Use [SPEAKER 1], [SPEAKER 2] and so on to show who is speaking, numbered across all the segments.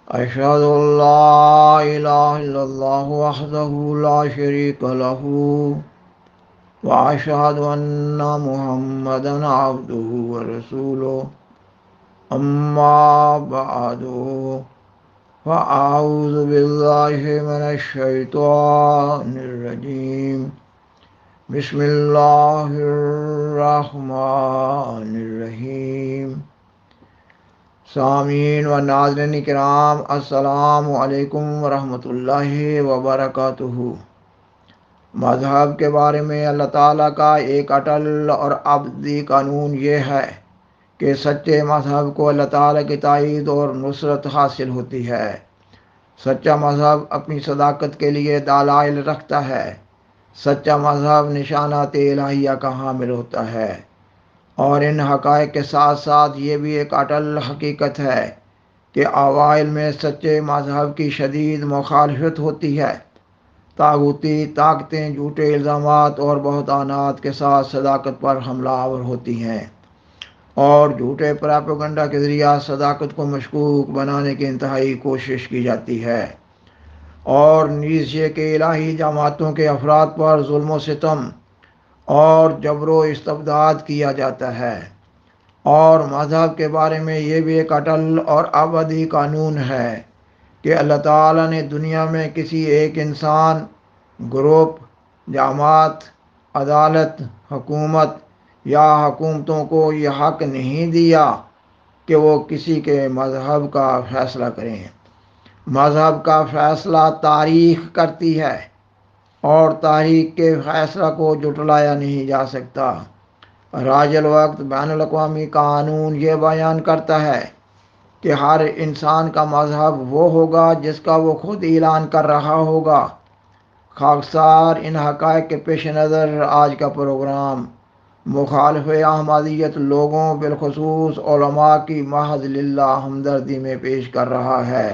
[SPEAKER 1] أشهد أن لا إله إلا الله وحده لا شريك له وأشهد أن محمدا عبده ورسوله أما بعد فأعوذ بالله من الشيطان الرجيم بسم الله الرحمن الرحیم۔ سامعین و ناظرین کرام، السلام علیکم ورحمۃ اللہ وبرکاتہ۔ مذہب کے بارے میں اللہ تعالیٰ کا ایک اٹل اور ابدی قانون یہ ہے کہ سچے مذہب کو اللہ تعالیٰ کی تائید اور نصرت حاصل ہوتی ہے۔ سچا مذہب اپنی صداقت کے لیے دلائل رکھتا ہے۔ سچا مذہب نشانات الہیہ کا حامل ہوتا ہے، اور ان حقائق کے ساتھ ساتھ یہ بھی ایک اٹل حقیقت ہے کہ اوائل میں سچے مذہب کی شدید مخالفت ہوتی ہے۔ طاغوتی طاقتیں جھوٹے الزامات اور بہتانات کے ساتھ صداقت پر حملہ آور ہوتی ہیں، اور جھوٹے پراپیگنڈا کے ذریعہ صداقت کو مشکوک بنانے کی انتہائی کوشش کی جاتی ہے، اور نیز یہ کہ الہی جماعتوں کے افراد پر ظلم و ستم اور جبر و استبداد کیا جاتا ہے۔ اور مذہب کے بارے میں یہ بھی ایک اٹل اور ابدی قانون ہے کہ اللہ تعالیٰ نے دنیا میں کسی ایک انسان، گروپ، جماعت، عدالت، حکومت یا حکومتوں کو یہ حق نہیں دیا کہ وہ کسی کے مذہب کا فیصلہ کریں۔ مذہب کا فیصلہ تاریخ کرتی ہے، اور تاریخ کے فیصلہ کو جھٹلایا نہیں جا سکتا۔ راج الوقت بین الاقوامی قانون یہ بیان کرتا ہے کہ ہر انسان کا مذہب وہ ہوگا جس کا وہ خود اعلان کر رہا ہوگا۔ خاکسار ان حقائق کے پیش نظر آج کا پروگرام مخالف احمدیت لوگوں، بالخصوص علماء کی محض للہ ہمدردی میں پیش کر رہا ہے،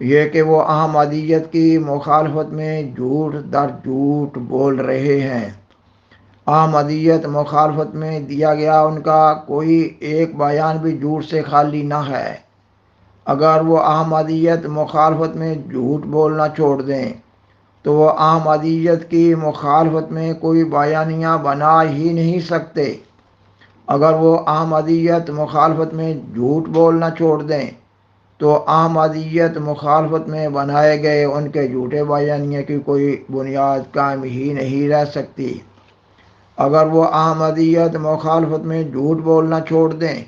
[SPEAKER 1] یہ کہ وہ احمدیت کی مخالفت میں جھوٹ در جھوٹ بول رہے ہیں۔ احمدیت مخالفت میں دیا گیا ان کا کوئی ایک بیان بھی جھوٹ سے خالی نہ ہے۔ اگر وہ احمدیت مخالفت میں جھوٹ بولنا چھوڑ دیں تو وہ احمدیت کی مخالفت میں کوئی بیانیہ بنا ہی نہیں سکتے۔ اگر وہ احمدیت مخالفت میں جھوٹ بولنا چھوڑ دیں تو احمدیت مخالفت میں بنائے گئے ان کے جھوٹے بیانیے کی کوئی بنیاد قائم ہی نہیں رہ سکتی۔ اگر وہ احمدیت مخالفت میں جھوٹ بولنا چھوڑ دیں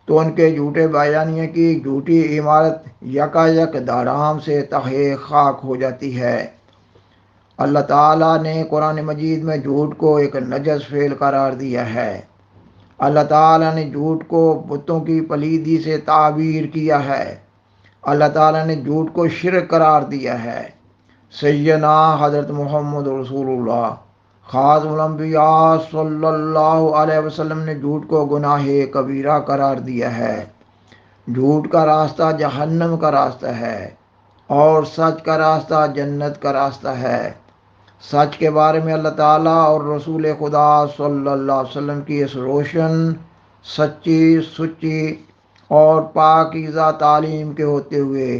[SPEAKER 1] تو ان کے جھوٹے بیانیے کی جھوٹی عمارت یکایک دھڑام سے تہہ خاک ہو جاتی ہے۔ اللہ تعالیٰ نے قرآن مجید میں جھوٹ کو ایک نجس فعل قرار دیا ہے۔ اللہ تعالیٰ نے جھوٹ کو بتوں کی پلیدی سے تعبیر کیا ہے۔ اللہ تعالیٰ نے جھوٹ کو شرک قرار دیا ہے۔ سیدنا حضرت محمد رسول اللہ خاتم الانبیاء صلی اللہ علیہ وسلم نے جھوٹ کو گناہ کبیرہ قرار دیا ہے۔ جھوٹ کا راستہ جہنم کا راستہ ہے، اور سچ کا راستہ جنت کا راستہ ہے۔ سچ کے بارے میں اللہ تعالیٰ اور رسول خدا صلی اللہ علیہ وسلم کی اس روشن، سچی، سچی اور پاکیزہ تعلیم کے ہوتے ہوئے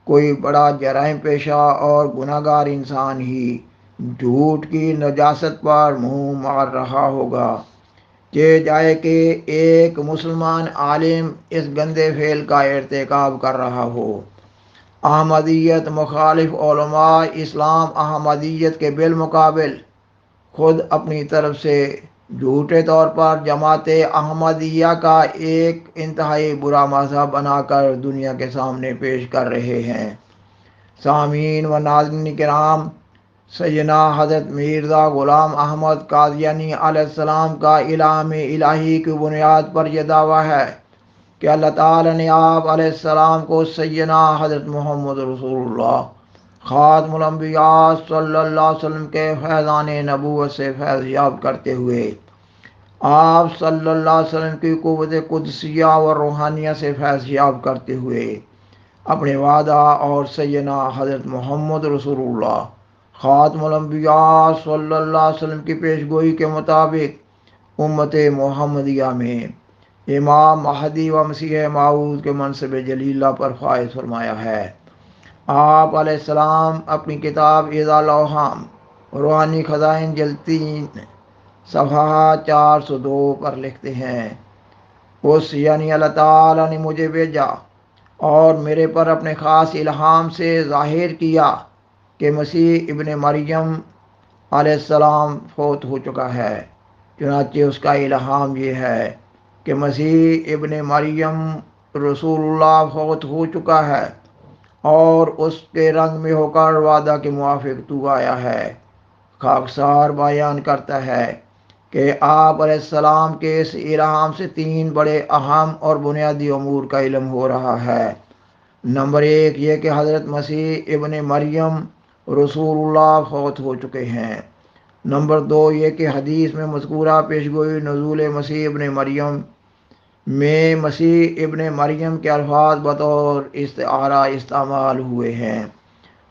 [SPEAKER 1] کوئی بڑا جرائم پیشہ اور گناہ گار انسان ہی جھوٹ کی نجاست پر منہ مار رہا ہوگا کہ جائے کہ ایک مسلمان عالم اس گندے فعل کا ارتکاب کر رہا ہو۔ احمدیت مخالف علماء اسلام احمدیت کے بالمقابل خود اپنی طرف سے جھوٹے طور پر جماعت احمدیہ کا ایک انتہائی برا مذہب بنا کر دنیا کے سامنے پیش کر رہے ہیں۔ سامعین و ناظرین کرام، سیدنا حضرت مرزا غلام احمد قادیانی علیہ السلام کا الہام الہی کی بنیاد پر یہ دعویٰ ہے کہ اللہ تعالیٰ نے آپ علیہ السلام کو سیدنا حضرت محمد رسول اللہ خاتم الانبیاء صلی اللہ علیہ وسلم کے فیضان نبوت سے فیض یاب کرتے ہوئے آپ صلی اللہ علیہ وسلم کی قوت قدسیہ و روحانیہ سے فیض یاب کرتے ہوئے اپنے وعدہ اور سیدنا حضرت محمد رسول اللہ خاتم الانبیاء صلی اللہ علیہ وسلم کی پیش گوئی کے مطابق امت محمدیہ میں امام مہدی و مسیح موعود کے منصب جلیلہ پر فائز فرمایا ہے۔ آپ علیہ السلام اپنی کتاب اذا الاوہام روحانی خزائن جلد 3 صفحہ 402 پر لکھتے ہیں، اس یعنی اللہ تعالیٰ نے مجھے بھیجا اور میرے پر اپنے خاص الہام سے ظاہر کیا کہ مسیح ابن مریم علیہ السلام فوت ہو چکا ہے۔ چنانچہ اس کا الہام یہ ہے کہ مسیح ابن مریم رسول اللہ فوت ہو چکا ہے اور اس کے رنگ میں ہو کر وعدہ کے موافق تو آیا ہے۔ خاکسار بیان کرتا ہے کہ آپ علیہ السلام کے اس الہام سے 3 بڑے اہم اور بنیادی امور کا علم ہو رہا ہے۔ نمبر 1 یہ کہ حضرت مسیح ابن مریم رسول اللہ فوت ہو چکے ہیں۔ نمبر 2 یہ کہ حدیث میں مذکورہ پیشگوئی نزول مسیح ابن مریم میں مسیح ابن مریم کے الفاظ بطور استعارہ استعمال ہوئے ہیں۔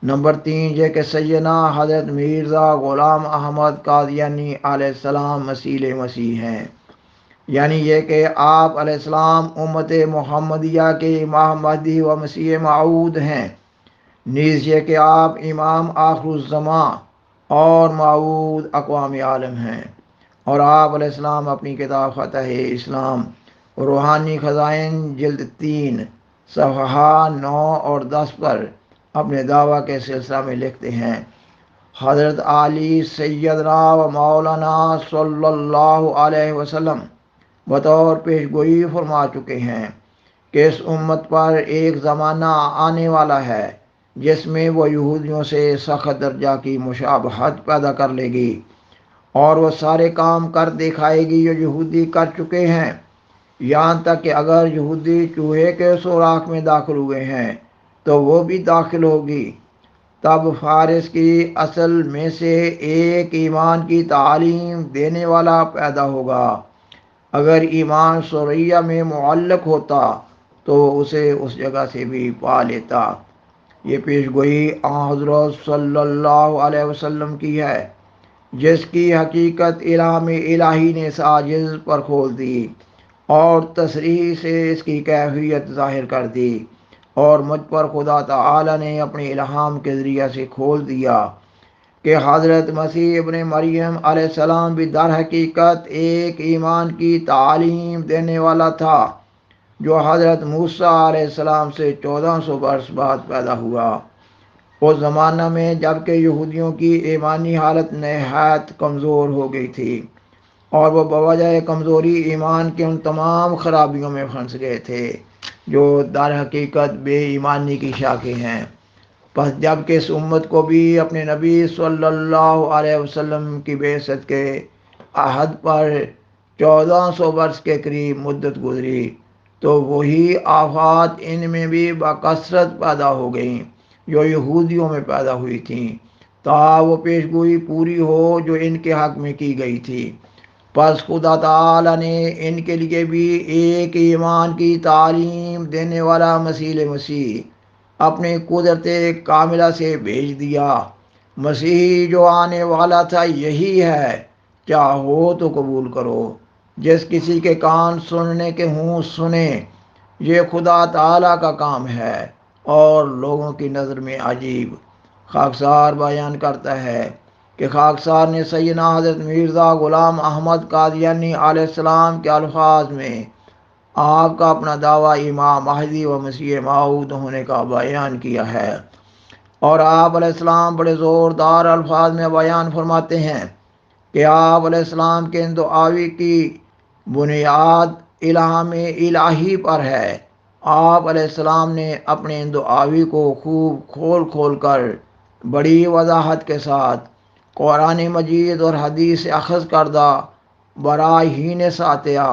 [SPEAKER 1] نمبر 3 یہ کہ سیدنا حضرت مرزا غلام احمد قادیانی علیہ السلام مسیح مسیح ہیں، یعنی یہ کہ آپ علیہ السلام امت محمدیہ کے امام مہدی و مسیح موعود ہیں، نیز یہ کہ آپ امام آخر الزماں اور موعود اقوام عالم ہیں، اور آپ علیہ السلام اپنی کتاب فتح اسلام روحانی خزائن جلد 3 صفحہ 9 اور 10 پر اپنے دعویٰ کے سلسلہ میں لکھتے ہیں، حضرت علی سیدنا و مولانا صلی اللہ علیہ وسلم بطور پیشگوئی فرما چکے ہیں کہ اس امت پر ایک زمانہ آنے والا ہے جس میں وہ یہودیوں سے سخت درجہ کی مشابہت پیدا کر لے گی اور وہ سارے کام کر دکھائے گی جو یہودی کر چکے ہیں، یہاں تک کہ اگر یہودی چوہے کے سوراخ میں داخل ہوئے ہیں تو وہ بھی داخل ہوگی۔ تب فارس کی اصل میں سے ایک ایمان کی تعلیم دینے والا پیدا ہوگا، اگر ایمان سوریہ میں معلق ہوتا تو اسے اس جگہ سے بھی پا لیتا۔ یہ پیشگوئی حضرت صلی اللہ علیہ وسلم کی ہے، جس کی حقیقت الہام الہی نے اس عاجز پر کھول دی اور تصریح سے اس کی کیفیت ظاہر کر دی، اور مجھ پر خدا تعالی نے اپنے الہام کے ذریعہ سے کھول دیا کہ حضرت مسیح ابن مریم علیہ السلام بھی در حقیقت ایک ایمان کی تعلیم دینے والا تھا جو حضرت موسیٰ علیہ السلام سے 1400 برس بعد پیدا ہوا۔ اس زمانہ میں جبکہ یہودیوں کی ایمانی حالت نہایت کمزور ہو گئی تھی اور وہ بوجہ کمزوری ایمان کے ان تمام خرابیوں میں پھنس گئے تھے جو در حقیقت بے ایمانی کی شاخیں ہیں، پس جب کہ اس امت کو بھی اپنے نبی صلی اللہ علیہ وسلم کی بعثت کے عہد پر 1400 برس کے قریب مدت گزری تو وہی آفات ان میں بھی بکثرت پیدا ہو گئیں جو یہودیوں میں پیدا ہوئی تھیں، تا وہ پیشگوئی پوری ہو جو ان کے حق میں کی گئی تھی۔ پس خدا تعالی نے ان کے لیے بھی ایک ایمان کی تعلیم دینے والا مسیح اپنے قدرت کاملہ سے بھیج دیا۔ مسیح جو آنے والا تھا یہی ہے، چاہو تو قبول کرو، جس کسی کے کان سننے کے ہوں سنے، یہ خدا تعالی کا کام ہے اور لوگوں کی نظر میں عجیب۔ خاکسار بیان کرتا ہے کہ خاکسار نے سیدنا حضرت مرزا غلام احمد قادیانی علیہ السلام کے الفاظ میں آپ کا اپنا دعویٰ امام مہدی و مسیح موعود ہونے کا بیان کیا ہے، اور آپ علیہ السلام بڑے زوردار الفاظ میں بیان فرماتے ہیں کہ آپ علیہ السلام کے ان دعاوی کی بنیاد الہام الہی پر ہے۔ آپ علیہ السلام نے اپنے ان دعاوی کو خوب کھول کھول کر بڑی وضاحت کے ساتھ قرآن مجید اور حدیث اخذ کردہ براہین ساتیہ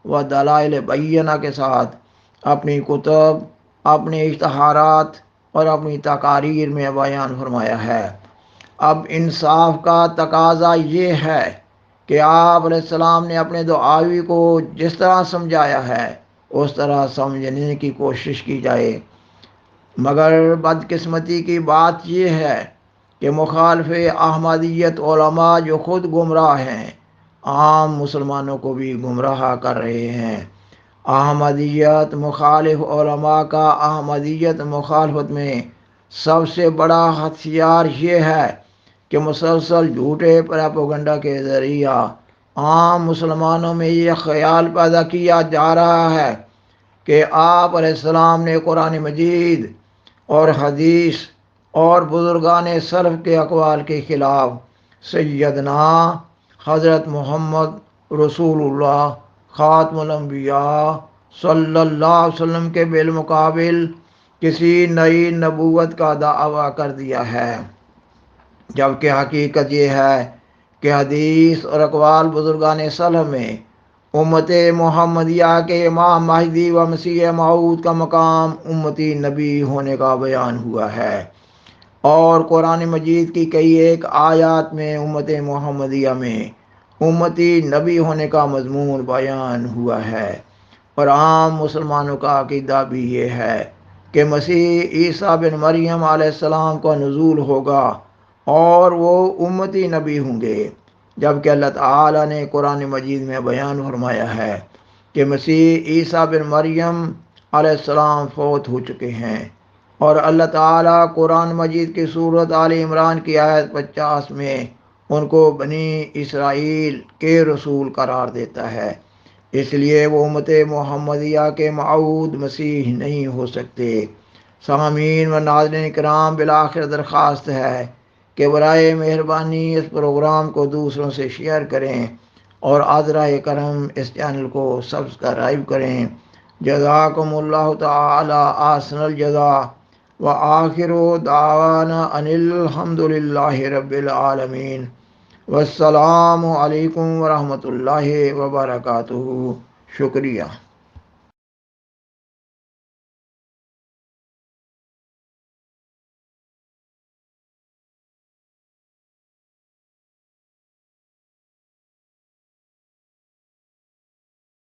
[SPEAKER 1] و دلائل بینہ کے ساتھ اپنی کتب، اپنے اشتہارات اور اپنی تقاریر میں بیان فرمایا ہے۔ اب انصاف کا تقاضا یہ ہے کہ آپ علیہ السلام نے اپنے دعاوی کو جس طرح سمجھایا ہے اس طرح سمجھنے کی کوشش کی جائے، مگر بدقسمتی کی بات یہ ہے کہ مخالف احمدیت علماء جو خود گمراہ ہیں عام مسلمانوں کو بھی گمراہ کر رہے ہیں۔ احمدیت مخالف علماء کا احمدیت مخالفت میں سب سے بڑا ہتھیار یہ ہے کہ مسلسل جھوٹے پروپیگنڈا کے ذریعہ عام مسلمانوں میں یہ خیال پیدا کیا جا رہا ہے کہ آپ علیہ السلام نے قرآن مجید اور حدیث اور بزرگان سلف کے اقوال کے خلاف سیدنا حضرت محمد رسول اللہ خاتم الانبیاء صلی اللہ علیہ وسلم کے بالمقابل کسی نئی نبوت کا دعویٰ کر دیا ہے، جبکہ حقیقت یہ ہے کہ حدیث اور اقوال بزرگان صلح میں امت محمدیہ کے امام مہدی و مسیح موعود کا مقام امتی نبی ہونے کا بیان ہوا ہے، اور قرآن مجید کی کئی ایک آیات میں امت محمدیہ میں امتی نبی ہونے کا مضمون بیان ہوا ہے۔ اور عام مسلمانوں کا عقیدہ بھی یہ ہے کہ مسیح عیسیٰ بن مریم علیہ السلام کا نزول ہوگا اور وہ امتی نبی ہوں گے، جبکہ اللہ تعالیٰ نے قرآن مجید میں بیان فرمایا ہے کہ مسیح عیسیٰ بن مریم علیہ السلام فوت ہو چکے ہیں، اور اللہ تعالیٰ قرآن مجید کی سورت آل عمران کی آیت 50 میں ان کو بنی اسرائیل کے رسول قرار دیتا ہے، اس لیے وہ امت محمدیہ کے موعود مسیح نہیں ہو سکتے۔ سامعین و ناظرین کرام، بالآخر درخواست ہے کہ برائے مہربانی اس پروگرام کو دوسروں سے شیئر کریں اور عذرائے کرم اس چینل کو سبسکرائب کریں۔ جزاکم اللہ تعالی احسن الجزاء وآخر دعوانا ان الحمد للہ رب العالمین، والسلام علیکم ورحمۃ اللہ وبرکاتہ۔ شکریہ۔